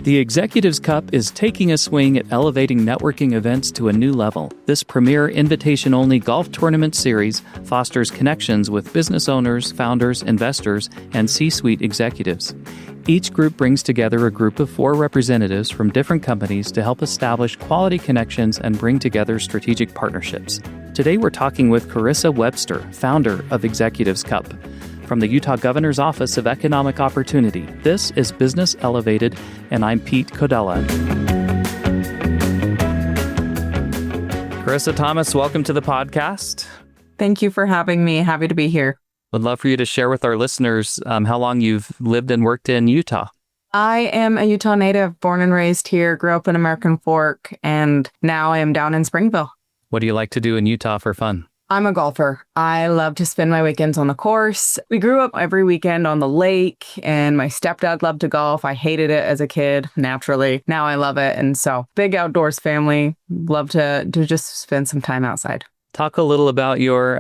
The Executives Cup is taking a swing at elevating networking events to a new level. This premier invitation-only golf tournament series fosters connections with business owners, founders, investors, and C-suite executives. Each group brings together a group of 4 representatives from different companies to help establish quality connections and bring together strategic partnerships. Today we're talking with Corissa Webster, founder of Executives Cup. From the Utah Governor's Office of Economic Opportunity, this is Business Elevated, and I'm Pete Codella. Corissa Thomas, welcome to the podcast. Thank you for having me. Happy to be here. Would love for you to share with our listeners how long you've lived and worked in Utah. I am a Utah native, born and raised here, grew up in American Fork, and now I am down in Springville. What do you like to do in Utah for fun? I'm a golfer. I love to spend my weekends on the course. We grew up every weekend on the lake, and my stepdad loved to golf. I hated it as a kid, naturally. Now I love it. And so, big outdoors family. Love to just spend some time outside. Talk a little about your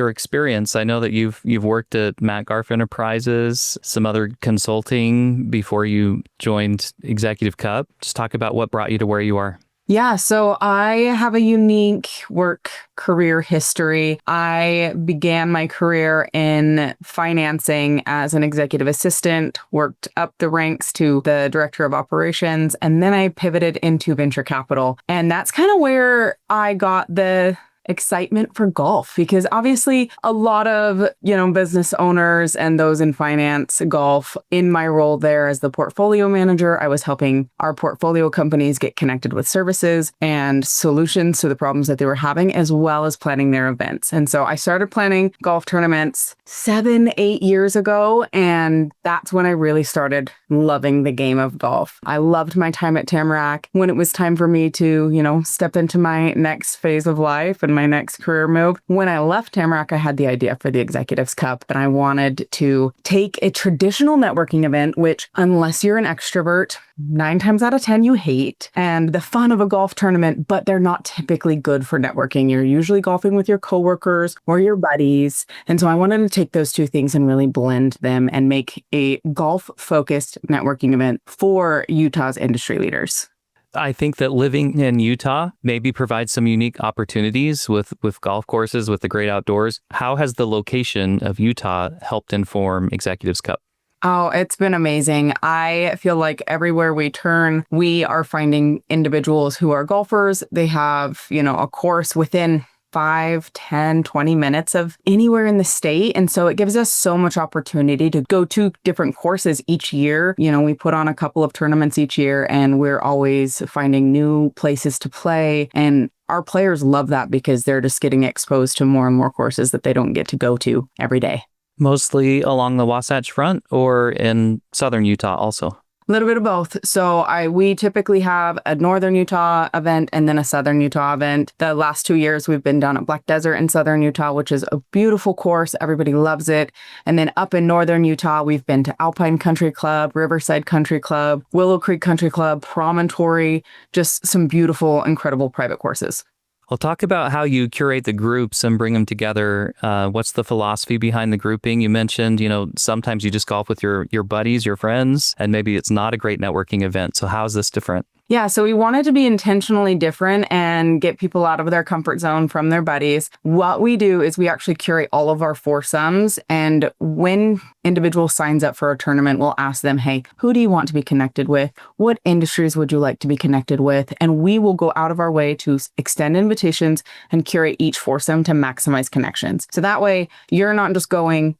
experience. I know that you've worked at Matt Garf Enterprises, some other consulting before you joined Executive Cup. Just talk about what brought you to where you are. Yeah, so I have a unique work career history. I began my career in financing as an executive assistant, worked up the ranks to the director of operations, and then I pivoted into venture capital. And that's kind of where I got the excitement for golf, because obviously a lot of, business owners and those in finance golf. In my role there as the portfolio manager, I was helping our portfolio companies get connected with services and solutions to the problems that they were having, as well as planning their events. And so I started planning golf tournaments 7-8 years ago, and that's when I really started loving the game of golf. I loved my time at Tamarack. When it was time for me to, step into my next phase of life and my next career move. When I left Tamarack, I had the idea for the Executives Cup, and I wanted to take a traditional networking event, which, unless you're an extrovert, 9 times out of 10 you hate, and the fun of a golf tournament, but they're not typically good for networking. You're usually golfing with your coworkers or your buddies. And so I wanted to take those two things and really blend them and make a golf-focused networking event for Utah's industry leaders. I think that living in Utah maybe provides some unique opportunities with golf courses, with the great outdoors. How has the location of Utah helped inform Executives Cup? Oh, it's been amazing. I feel like everywhere we turn, we are finding individuals who are golfers. They have, a course within 5, 10, 20 minutes of anywhere in the state. And so it gives us so much opportunity to go to different courses each year. We put on a couple of tournaments each year, and we're always finding new places to play. And our players love that because they're just getting exposed to more and more courses that they don't get to go to every day. Mostly along the Wasatch Front or in southern Utah also? A little bit of both. So we typically have a northern Utah event and then a southern Utah event. The last 2 years we've been down at Black Desert in southern Utah, which is a beautiful course. Everybody loves it. And then up in northern Utah, we've been to Alpine Country Club, Riverside Country Club, Willow Creek Country Club, Promontory, just some beautiful, incredible private courses. Well, talk about how you curate the groups and bring them together. What's the philosophy behind the grouping? You mentioned, sometimes you just golf with your buddies, your friends, and maybe it's not a great networking event. So how is this different? Yeah, so we wanted to be intentionally different and get people out of their comfort zone from their buddies. What we do is we actually curate all of our foursomes, and when individual signs up for a tournament, we'll ask them, hey, who do you want to be connected with? What industries would you like to be connected with? And we will go out of our way to extend invitations and curate each foursome to maximize connections. So that way, you're not just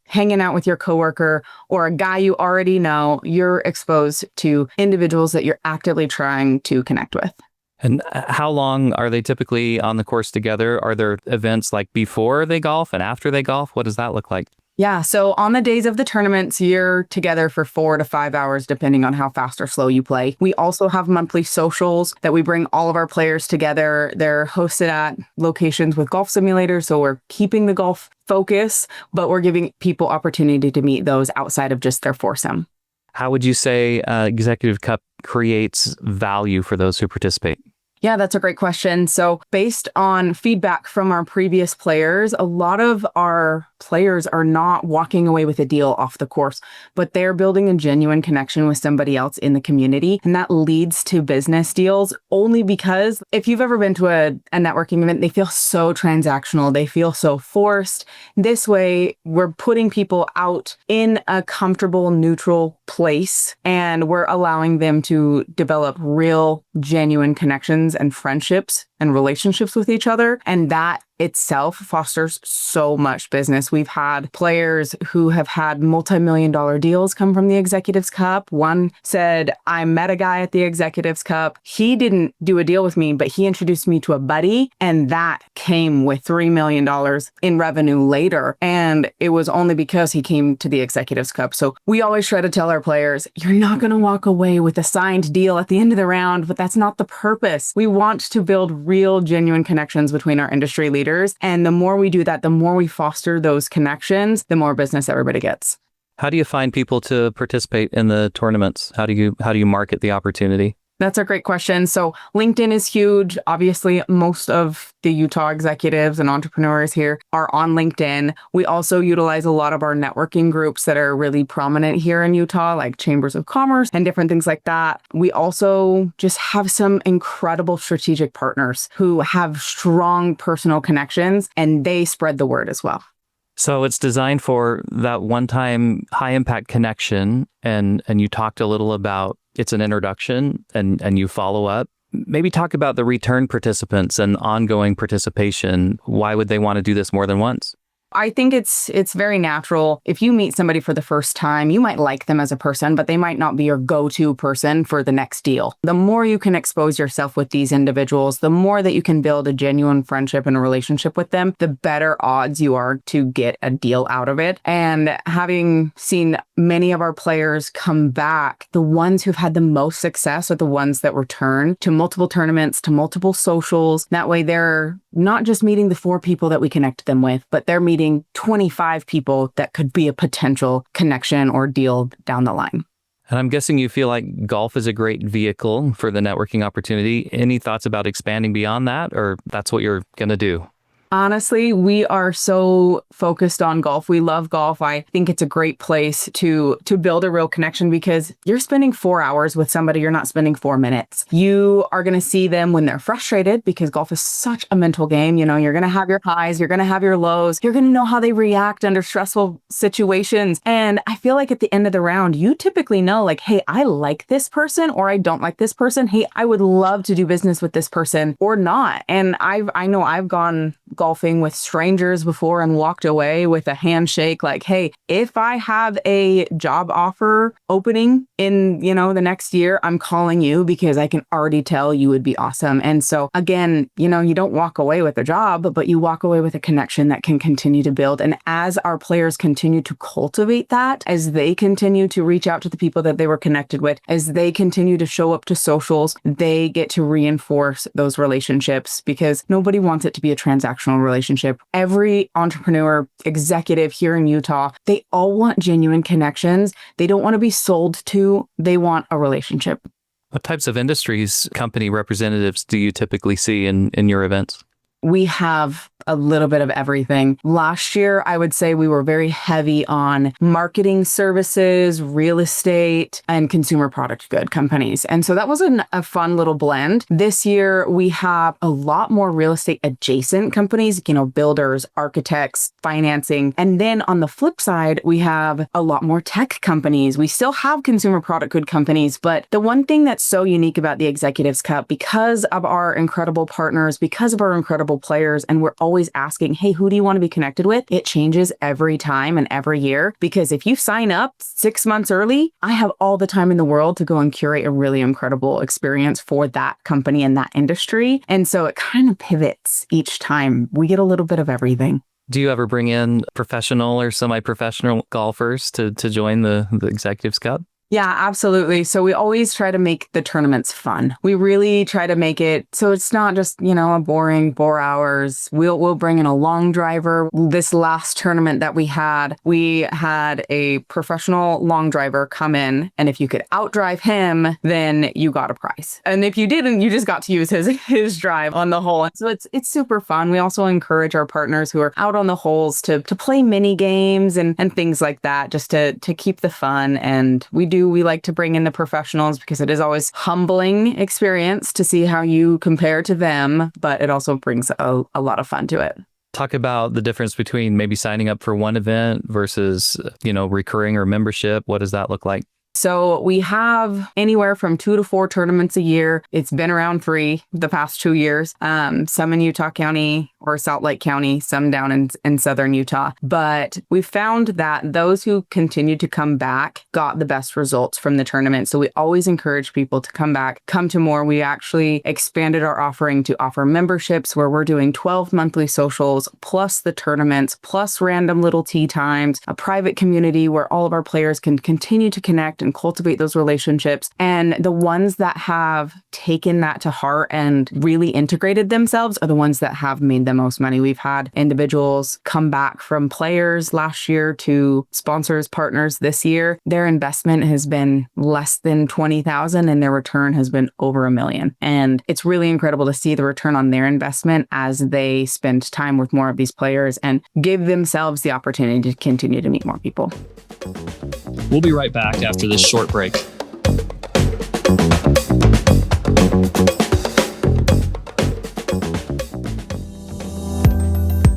hanging out with your coworker or a guy you already know. You're exposed to individuals that you're actively trying to connect with. And how long are they typically on the course together? Are there events like before they golf and after they golf? What does that look like? Yeah, so on the days of the tournaments, you're together for 4 to 5 hours, depending on how fast or slow you play. We also have monthly socials that we bring all of our players together. They're hosted at locations with golf simulators, so we're keeping the golf focus, but we're giving people opportunity to meet those outside of just their foursome. How would you say Executive Cup creates value for those who participate? Yeah, that's a great question. So based on feedback from our previous players, a lot of our players are not walking away with a deal off the course, but they're building a genuine connection with somebody else in the community. And that leads to business deals only because if you've ever been to a networking event, they feel so transactional. They feel so forced. This way, we're putting people out in a comfortable, neutral place, and we're allowing them to develop real, genuine connections and friendships and relationships with each other. And that itself fosters so much business. We've had players who have had multi-million-dollar deals come from the Executives Cup. One said, I met a guy at the Executives Cup. He didn't do a deal with me, but he introduced me to a buddy, and that came with $3 million in revenue later. And it was only because he came to the Executives Cup. So we always try to tell our players, you're not going to walk away with a signed deal at the end of the round, but that's not the purpose. We want to build real, genuine connections between our industry leaders. And the more we do that, the more we foster those connections, the more business everybody gets. How do you find people to participate in the tournaments? How do you market the opportunity? That's a great question. So LinkedIn is huge. Obviously, most of the Utah executives and entrepreneurs here are on LinkedIn. We also utilize a lot of our networking groups that are really prominent here in Utah, like chambers of commerce and different things like that. We also just have some incredible strategic partners who have strong personal connections, and they spread the word as well. So it's designed for that one-time high-impact connection, and you talked a little about it's an introduction and you follow up. Maybe talk about the return participants and ongoing participation. Why would they want to do this more than once? I think it's very natural. If you meet somebody for the first time, you might like them as a person, but they might not be your go-to person for the next deal. The more you can expose yourself with these individuals, the more that you can build a genuine friendship and a relationship with them, the better odds you are to get a deal out of it. And having seen many of our players come back, the ones who've had the most success are the ones that return to multiple tournaments, to multiple socials. That way they're not just meeting the 4 people that we connect them with, but they're meeting 25 people that could be a potential connection or deal down the line. And I'm guessing you feel like golf is a great vehicle for the networking opportunity. Any thoughts about expanding beyond that, or that's what you're going to do? Honestly, we are so focused on golf. We love golf. I think it's a great place to build a real connection because you're spending 4 hours with somebody. You're not spending 4 minutes. You are going to see them when they're frustrated because golf is such a mental game. You know, you're going to have your highs, you're going to have your lows. You're going to know how they react under stressful situations. And I feel like at the end of the round, you typically know like, hey, I like this person or I don't like this person. Hey, I would love to do business with this person or not. And I know I've gone golfing with strangers before and walked away with a handshake like, hey, if I have a job offer opening in, the next year, I'm calling you because I can already tell you would be awesome. And so again, you don't walk away with a job, but you walk away with a connection that can continue to build. And as our players continue to cultivate that, as they continue to reach out to the people that they were connected with, as they continue to show up to socials, they get to reinforce those relationships because nobody wants it to be a transactional relationship. Every entrepreneur, executive here in Utah, they all want genuine connections. They don't want to be sold to. They want a relationship. What types of industries, company representatives do you typically see in your events? We have a little bit of everything. Last year, I would say we were very heavy on marketing services, real estate, and consumer product good companies. And so that was a fun little blend. This year, we have a lot more real estate adjacent companies, builders, architects, financing. And then on the flip side, we have a lot more tech companies. We still have consumer product good companies, but the one thing that's so unique about the Executives Cup, because of our incredible partners, because of our incredible players, and we're always asking, hey, who do you want to be connected with? It changes every time and every year, because if you sign up 6 months early, I have all the time in the world to go and curate a really incredible experience for that company and that industry. And so it kind of pivots each time. We get a little bit of everything. Do you ever bring in professional or semi-professional golfers to join the Executives Cup? Yeah, absolutely. So we always try to make the tournaments fun. We really try to make it so it's not just, a boring 4 hours. We'll bring in a long driver. This last tournament that we had a professional long driver come in, and if you could outdrive him, then you got a prize. And if you didn't, you just got to use his drive on the hole. So it's super fun. We also encourage our partners who are out on the holes to play mini games and things like that, just to keep the fun. And we like to bring in the professionals because it is always humbling experience to see how you compare to them, but it also brings a lot of fun to it. Talk about the difference between maybe signing up for one event versus, recurring or membership. What does that look like? So we have anywhere from 2 to 4 tournaments a year. It's been around 3 the past 2 years. Some in Utah County or Salt Lake County, some down in southern Utah. But we found that those who continued to come back got the best results from the tournament. So we always encourage people to come back, come to more. We actually expanded our offering to offer memberships where we're doing 12 monthly socials, plus the tournaments, plus random little tea times, a private community where all of our players can continue to connect and cultivate those relationships. And the ones that have taken that to heart and really integrated themselves are the ones that have made the most money. We've had individuals come back from players last year to sponsors, partners this year. Their investment has been less than $20,000 and their return has been over $1 million. And it's really incredible to see the return on their investment as they spend time with more of these players and give themselves the opportunity to continue to meet more people. We'll be right back after this short break.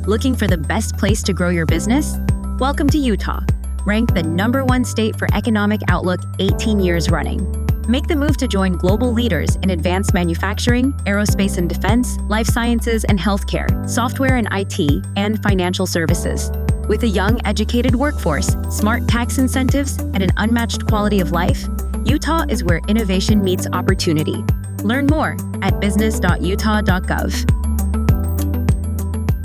Looking for the best place to grow your business? Welcome to Utah, ranked the #1 state for economic outlook 18 years running. Make the move to join global leaders in advanced manufacturing, aerospace and defense, life sciences and healthcare, software and IT, and financial services. With a young, educated workforce, smart tax incentives, and an unmatched quality of life, Utah is where innovation meets opportunity. Learn more at business.utah.gov.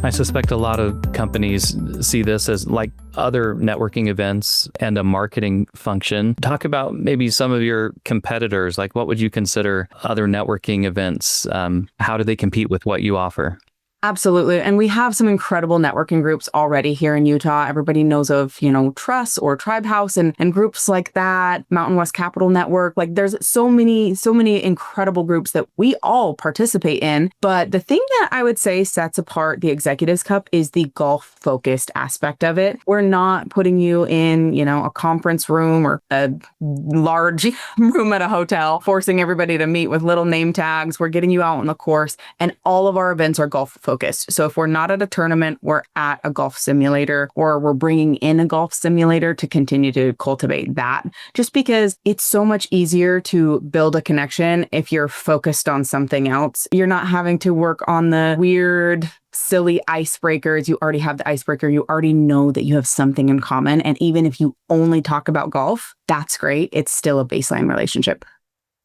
I suspect a lot of companies see this as like other networking events and a marketing function. Talk about maybe some of your competitors. Like, what would you consider other networking events? How do they compete with what you offer? Absolutely. And we have some incredible networking groups already here in Utah. Everybody knows of, Trust or Tribe House and groups like that, Mountain West Capital Network. Like there's so many incredible groups that we all participate in. But the thing that I would say sets apart the Executives Cup is the golf focused aspect of it. We're not putting you in, a conference room or a large room at a hotel, forcing everybody to meet with little name tags. We're getting you out on the course, and all of our events are golf focused. So if we're not at a tournament, we're at a golf simulator, or we're bringing in a golf simulator to continue to cultivate that, just because it's so much easier to build a connection if you're focused on something else. You're not having to work on the weird, silly icebreakers. You already have the icebreaker. You already know that you have something in common. And even if you only talk about golf, that's great. It's still a baseline relationship.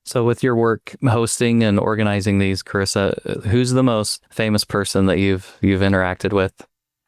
So with your work hosting and organizing these, Corissa, who's the most famous person that you've interacted with?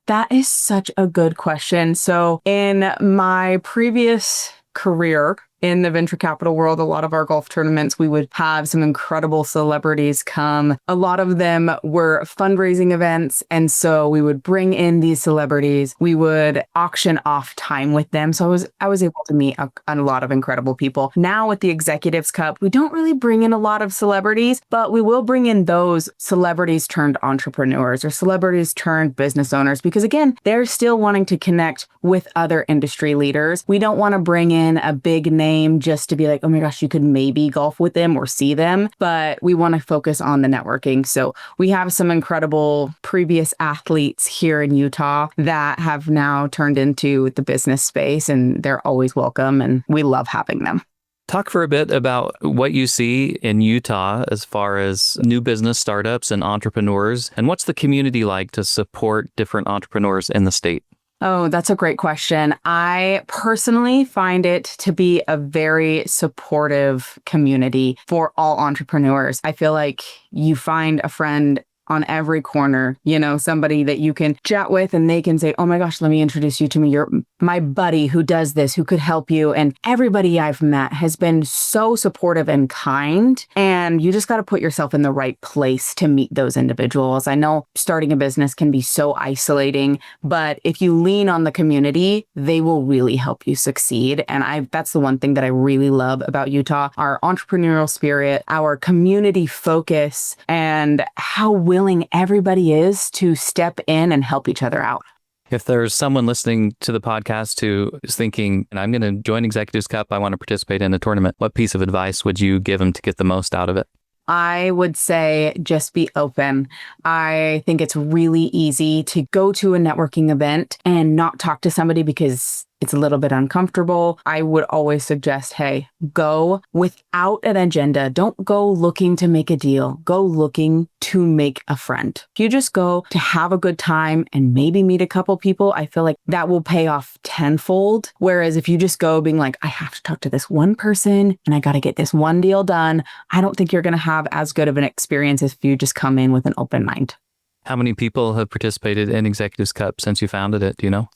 That is such a good question. So in my previous career in the venture capital world, a lot of our golf tournaments, we would have some incredible celebrities come. A lot of them were fundraising events. And so we would bring in these celebrities. We would auction off time with them. So I was able to meet a lot of incredible people. Now with the Executives Cup, we don't really bring in a lot of celebrities, but we will bring in those celebrities turned entrepreneurs or celebrities turned business owners, because again, they're still wanting to connect with other industry leaders. We don't want to bring in a big name just to be like, oh my gosh, you could maybe golf with them or see them, but we want to focus on the networking. So we have some incredible previous athletes here in Utah that have now turned into the business space, and they're always welcome, and we love having them. Talk for a bit about what you see in Utah as far as new business startups and entrepreneurs, and what's the community like to support different entrepreneurs in the state? Oh, that's a great question. I personally find it to be a very supportive community for all entrepreneurs. I feel like you find a friend on every corner, somebody that you can chat with and they can say, oh my gosh, let me introduce you to my buddy who does this, who could help you. And everybody I've met has been so supportive and kind. And you just got to put yourself in the right place to meet those individuals. I know starting a business can be so isolating, but if you lean on the community, they will really help you succeed. And that's the one thing that I really love about Utah, our entrepreneurial spirit, our community focus, and how willing everybody is to step in and help each other out. If there's someone listening to the podcast who is thinking, I'm going to join Executives Cup, I want to participate in a tournament, what piece of advice would you give them to get the most out of it? I would say just be open. I think it's really easy to go to a networking event and not talk to somebody because it's a little bit uncomfortable. I would always suggest, hey, go without an agenda. Don't go looking to make a deal. Go looking to make a friend. If you just go to have a good time and maybe meet a couple people, I feel like that will pay off tenfold. Whereas if you just go being like, I have to talk to this one person and I got to get this one deal done, I don't think you're going to have as good of an experience as if you just come in with an open mind. How many people have participated in Executives Cup since you founded it? Do you know?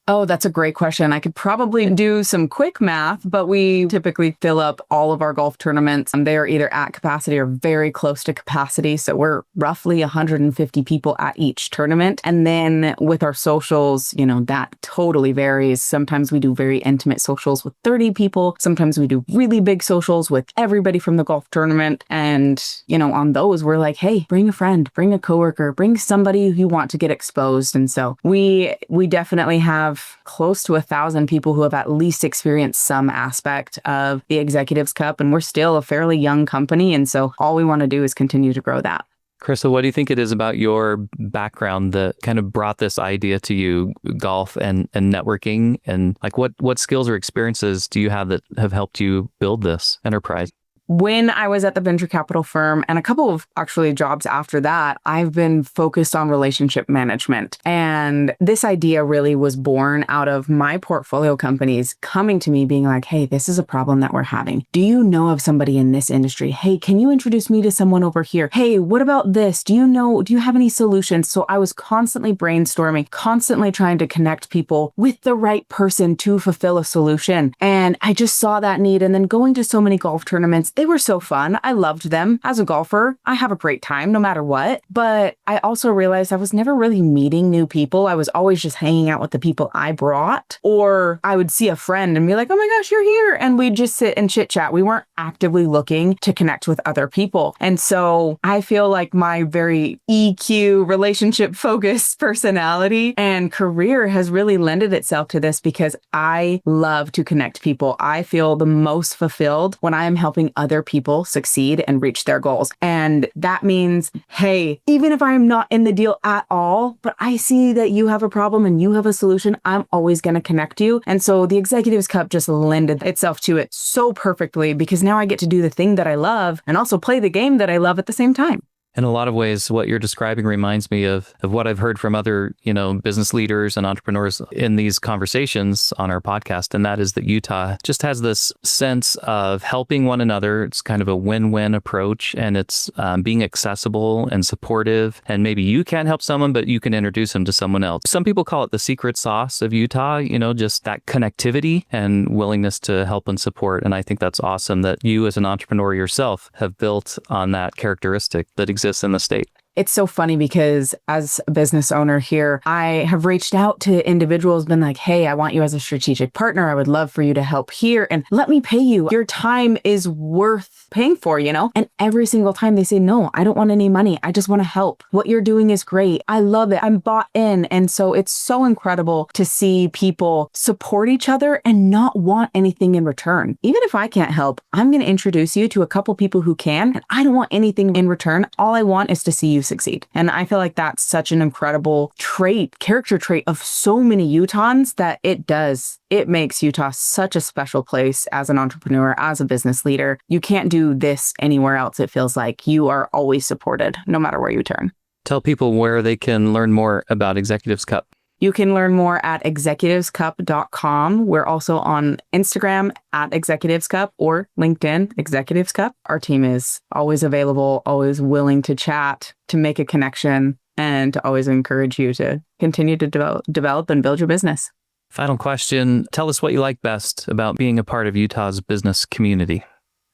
Oh, that's a great question. I could probably do some quick math, but we typically fill up all of our golf tournaments. They are either at capacity or very close to capacity. So we're roughly 150 people at each tournament. And then with our socials, that totally varies. Sometimes we do very intimate socials with 30 people. Sometimes we do really big socials with everybody from the golf tournament. And, on those, we're like, hey, bring a friend, bring a coworker, bring somebody who you want to get exposed. And so we definitely have close to 1,000 people who have at least experienced some aspect of the Executives Cup, and we're still a fairly young company, and so all we want to do is continue to grow that. Carissa, what do you think it is about your background that kind of brought this idea to you, golf and networking, and like what skills or experiences do you have that have helped you build this enterprise? When I was at the venture capital firm and a couple of actually jobs after that, I've been focused on relationship management. And this idea really was born out of my portfolio companies coming to me being like, hey, this is a problem that we're having. Do you know of somebody in this industry? Hey, can you introduce me to someone over here? Hey, what about this? Do you have any solutions? So I was constantly brainstorming, constantly trying to connect people with the right person to fulfill a solution. And I just saw that need. And then going to so many golf tournaments, they were so fun. I loved them. As a golfer, I have a great time no matter what. But I also realized I was never really meeting new people. I was always just hanging out with the people I brought. Or I would see a friend and be like, oh my gosh, you're here. And we'd just sit and chit chat. We weren't actively looking to connect with other people. And so I feel like my very EQ, relationship focused personality and career has really lended itself to this because I love to connect people. I feel the most fulfilled when I am helping other people succeed and reach their goals. And that means, hey, even if I'm not in the deal at all, but I see that you have a problem and you have a solution, I'm always going to connect you. And so the Executives Cup just lended itself to it so perfectly because now I get to do the thing that I love and also play the game that I love at the same time. In a lot of ways, what you're describing reminds me of what I've heard from other, business leaders and entrepreneurs in these conversations on our podcast. And that is that Utah just has this sense of helping one another. It's kind of a win-win approach, and it's being accessible and supportive. And maybe you can't help someone, but you can introduce them to someone else. Some people call it the secret sauce of Utah, just that connectivity and willingness to help and support. And I think that's awesome that you as an entrepreneur yourself have built on that characteristic that exists in the state. It's so funny because as a business owner here, I have reached out to individuals, been like, hey, I want you as a strategic partner. I would love for you to help here and let me pay you. Your time is worth paying for, And every single time they say, no, I don't want any money. I just want to help. What you're doing is great. I love it. I'm bought in. And so it's so incredible to see people support each other and not want anything in return. Even if I can't help, I'm going to introduce you to a couple people who can. And I don't want anything in return. All I want is to see you succeed. And I feel like that's such an incredible character trait of so many Utahns that it makes Utah such a special place as an entrepreneur, as a business leader. You can't do this anywhere else. It feels like you are always supported no matter where you turn. Tell people where they can learn more about Executives Cup. You can learn more at executivescup.com. We're also on Instagram at Executives Cup or LinkedIn, Executives Cup. Our team is always available, always willing to chat, to make a connection, and to always encourage you to continue to develop and build your business. Final question. Tell us what you like best about being a part of Utah's business community.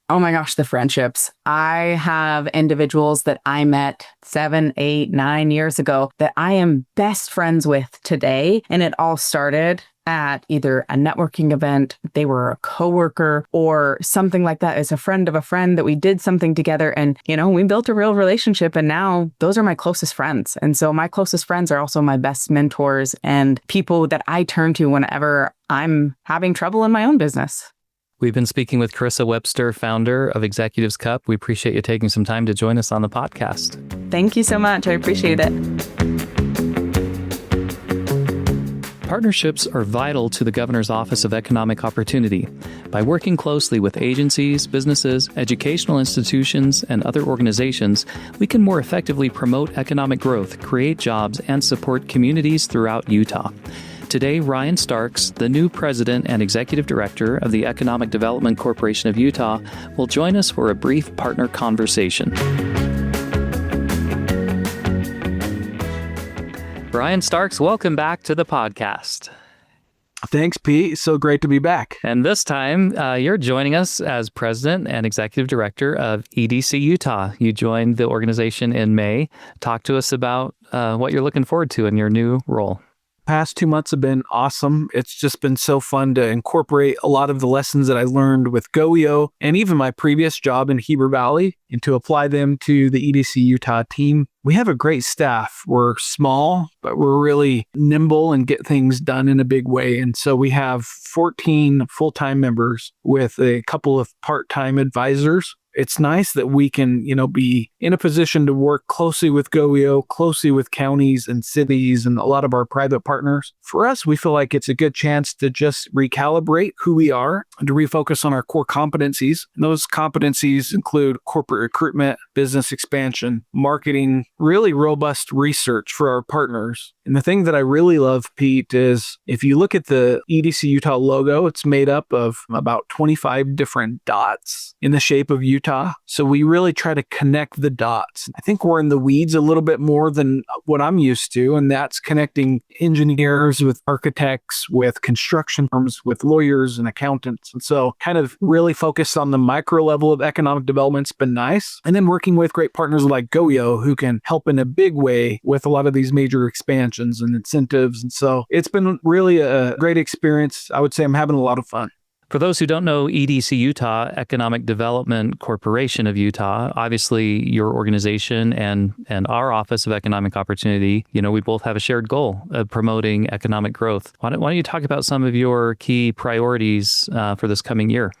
Oh my gosh, the friendships. I have individuals that I met 7, 8, 9 years ago that I am best friends with today. And it all started at either a networking event, they were a coworker, or something like that as a friend of a friend that we did something together. And, we built a real relationship. And now those are my closest friends. And so my closest friends are also my best mentors and people that I turn to whenever I'm having trouble in my own business. We've been speaking with Corissa Webster, founder of Executives Cup. We appreciate you taking some time to join us on the podcast. Thank you so much. I appreciate it. Partnerships are vital to the Governor's Office of Economic Opportunity. By working closely with agencies, businesses, educational institutions, and other organizations, we can more effectively promote economic growth, create jobs, and support communities throughout Utah. Today, Ryan Starks, the new president and executive director of the Economic Development Corporation of Utah, will join us for a brief partner conversation. Ryan Starks, welcome back to the podcast. Thanks, Pete. So great to be back. And this time, you're joining us as president and executive director of EDC Utah. You joined the organization in May. Talk to us about what you're looking forward to in your new role. Past 2 months have been awesome. It's just been so fun to incorporate a lot of the lessons that I learned with GoEO and even my previous job in Heber Valley and to apply them to the EDC Utah team. We have a great staff. We're small, but we're really nimble and get things done in a big way. And so we have 14 full-time members with a couple of part-time advisors. It's nice that we can, be in a position to work closely with GoEO, closely with counties and cities and a lot of our private partners. For us, we feel like it's a good chance to just recalibrate who we are and to refocus on our core competencies. And those competencies include corporate recruitment, business expansion, marketing, really robust research for our partners. And the thing that I really love, Pete, is if you look at the EDC Utah logo, it's made up of about 25 different dots in the shape of Utah. So we really try to connect the dots. I think we're in the weeds a little bit more than what I'm used to, and that's connecting engineers with architects, with construction firms, with lawyers and accountants. And so kind of really focused on the micro level of economic development's been nice. And then working with great partners like GoEO who can help in a big way with a lot of these major expansions and incentives. And so it's been really a great experience. I would say I'm having a lot of fun. For those who don't know EDC Utah, Economic Development Corporation of Utah, obviously your organization and our Office of Economic Opportunity, we both have a shared goal of promoting economic growth. Why don't you talk about some of your key priorities for this coming year?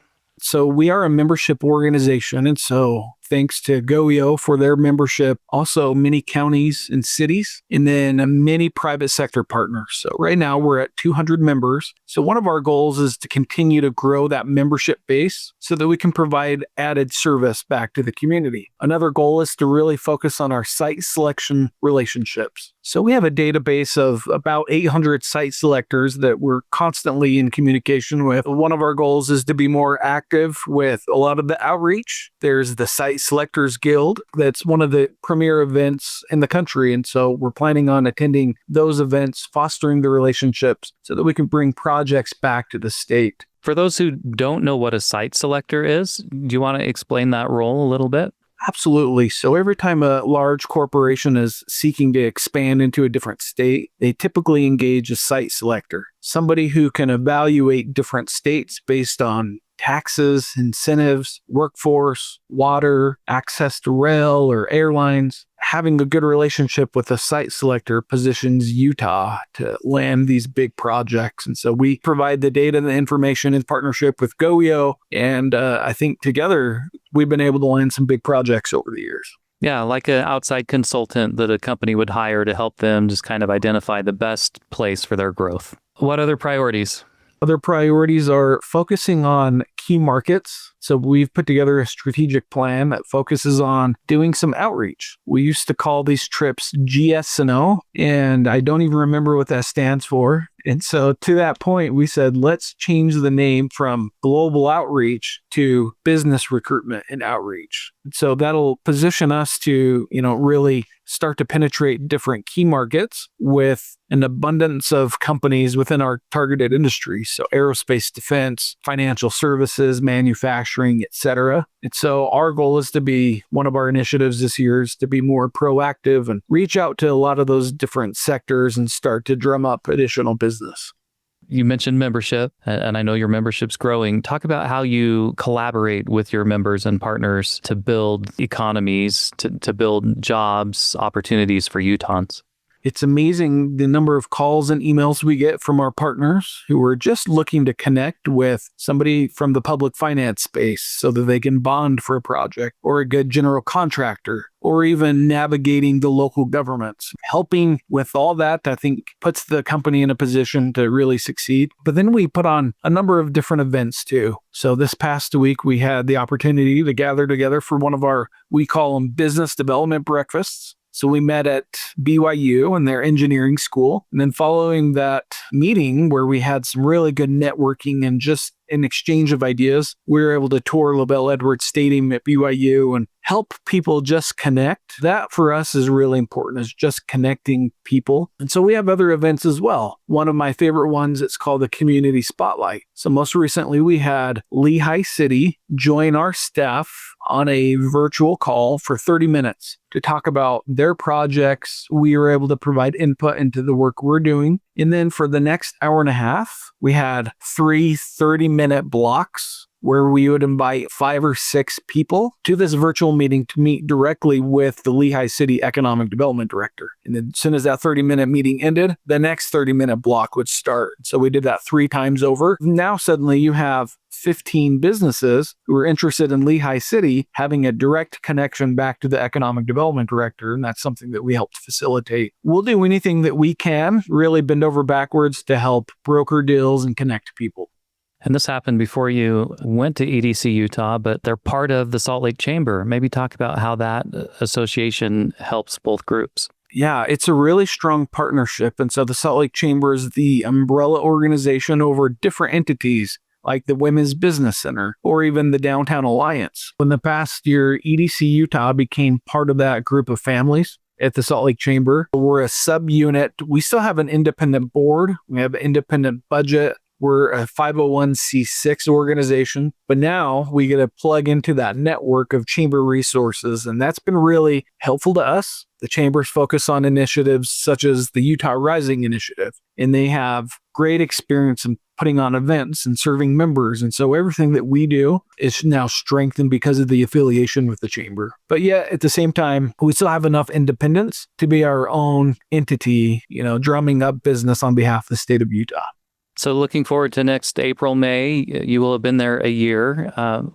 So we are a membership organization, and so thanks to GoEO for their membership, also many counties and cities, and then many private sector partners. So right now we're at 200 members. So one of our goals is to continue to grow that membership base so that we can provide added service back to the community. Another goal is to really focus on our site selection relationships. So we have a database of about 800 site selectors that we're constantly in communication with. One of our goals is to be more active with a lot of the outreach. There's the Site Selectors Guild. That's one of the premier events in the country. And so we're planning on attending those events, fostering the relationships so that we can bring projects back to the state. For those who don't know what a site selector is, do you want to explain that role a little bit? Absolutely. So every time a large corporation is seeking to expand into a different state, they typically engage a site selector, somebody who can evaluate different states based on taxes, incentives, workforce, water, access to rail or airlines. Having a good relationship with a site selector positions Utah to land these big projects. And so we provide the data and the information in partnership with GoEO. And I think together we've been able to land some big projects over the years. Yeah, like an outside consultant that a company would hire to help them just kind of identify the best place for their growth. What other priorities? Other priorities are focusing on key markets. So we've put together a strategic plan that focuses on doing some outreach. We used to call these trips GS&O, and I don't even remember what that stands for. And so to that point, we said, let's change the name from global outreach to business recruitment and outreach. So that'll position us to, really start to penetrate different key markets with an abundance of companies within our targeted industry. So aerospace, defense, financial services, manufacturing, etc. And so our goal is to be, one of our initiatives this year is to be more proactive and reach out to a lot of those different sectors and start to drum up additional business. You mentioned membership, and I know your membership's growing. Talk about how you collaborate with your members and partners to build economies, to build jobs, opportunities for Utahns. It's amazing the number of calls and emails we get from our partners who are just looking to connect with somebody from the public finance space so that they can bond for a project, or a good general contractor, or even navigating the local governments. Helping with all that, I think, puts the company in a position to really succeed. But then we put on a number of different events too. So this past week, we had the opportunity to gather together for one of our, we call them business development breakfasts. So we met at BYU in their engineering school. And then following that meeting where we had some really good networking and just an exchange of ideas, we were able to tour LaBelle Edwards Stadium at BYU and help people just connect. That for us is really important, is just connecting people. And so we have other events as well. One of my favorite ones, it's called the Community Spotlight. So most recently we had Lehigh City join our staff on a virtual call for 30 minutes to talk about their projects. We were able to provide input into the work we're doing. And then for the next hour and a half, we had 3 30-minute blocks where we would invite 5 or 6 people to this virtual meeting to meet directly with the Lehigh City Economic Development Director. And then as soon as that 30-minute meeting ended, the next 30-minute block would start. So we did that 3 times over. Now suddenly you have 15 businesses who are interested in Lehigh City having a direct connection back to the Economic Development Director, and that's something that we helped facilitate. We'll do anything that we can, really bend over backwards to help broker deals and connect people. And this happened before you went to EDC Utah, but they're part of the Salt Lake Chamber. Maybe talk about how that association helps both groups. Yeah, it's a really strong partnership. And so the Salt Lake Chamber is the umbrella organization over different entities like the Women's Business Center or even the Downtown Alliance. In the past year, EDC Utah became part of that group of families at the Salt Lake Chamber. We're a subunit. We still have an independent board. We have an independent budget. We're a 501c6 organization, but now we get to plug into that network of chamber resources, and that's been really helpful to us. The chamber's focus on initiatives such as the Utah Rising Initiative, and they have great experience in putting on events and serving members. And so everything that we do is now strengthened because of the affiliation with the chamber. But yet at the same time, we still have enough independence to be our own entity, drumming up business on behalf of the state of Utah. So looking forward to next April, May, you will have been there a year.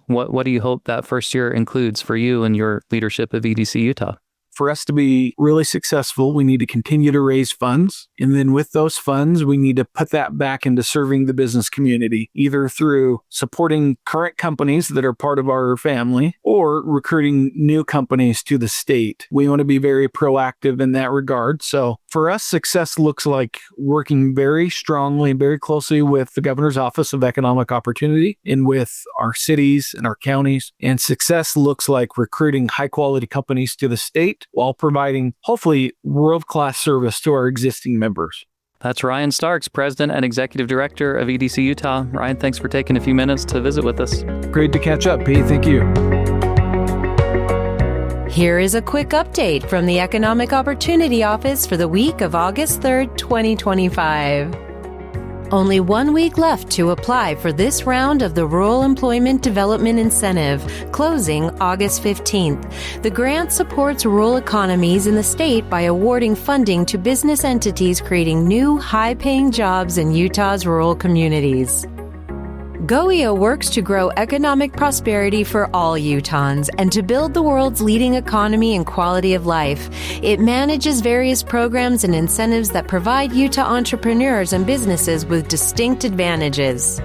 What do you hope that first year includes for you and your leadership of EDC Utah? For us to be really successful, we need to continue to raise funds. And then with those funds, we need to put that back into serving the business community, either through supporting current companies that are part of our family or recruiting new companies to the state. We want to be very proactive in that regard. So for us, success looks like working very strongly and very closely with the Governor's Office of Economic Opportunity and with our cities and our counties. And success looks like recruiting high-quality companies to the state while providing, hopefully, world-class service to our existing members. That's Ryan Starks, President and Executive Director of EDC Utah. Ryan, thanks for taking a few minutes to visit with us. Great to catch up, Pete. Thank you. Here is a quick update from the Economic Opportunity Office for the week of August 3rd, 2025. Only 1 week left to apply for this round of the Rural Employment Development Incentive, closing August 15th. The grant supports rural economies in the state by awarding funding to business entities creating new, high-paying jobs in Utah's rural communities. GOEO works to grow economic prosperity for all Utahns and to build the world's leading economy and quality of life. It manages various programs and incentives that provide Utah entrepreneurs and businesses with distinct advantages.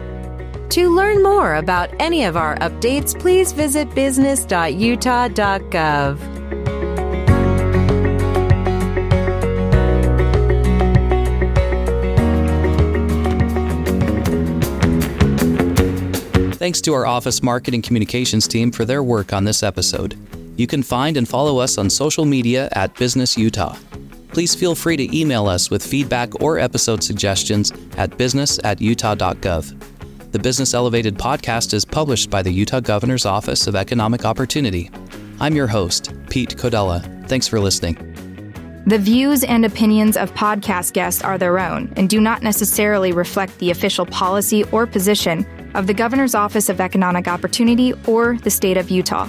To learn more about any of our updates, please visit business.utah.gov. Thanks to our office marketing communications team for their work on this episode. You can find and follow us on social media at Business Utah. Please feel free to email us with feedback or episode suggestions at business@utah.gov. The Business Elevated podcast is published by the Utah Governor's Office of Economic Opportunity. I'm your host, Pete Codella. Thanks for listening. The views and opinions of podcast guests are their own and do not necessarily reflect the official policy or position of the Governor's Office of Economic Opportunity or the state of Utah.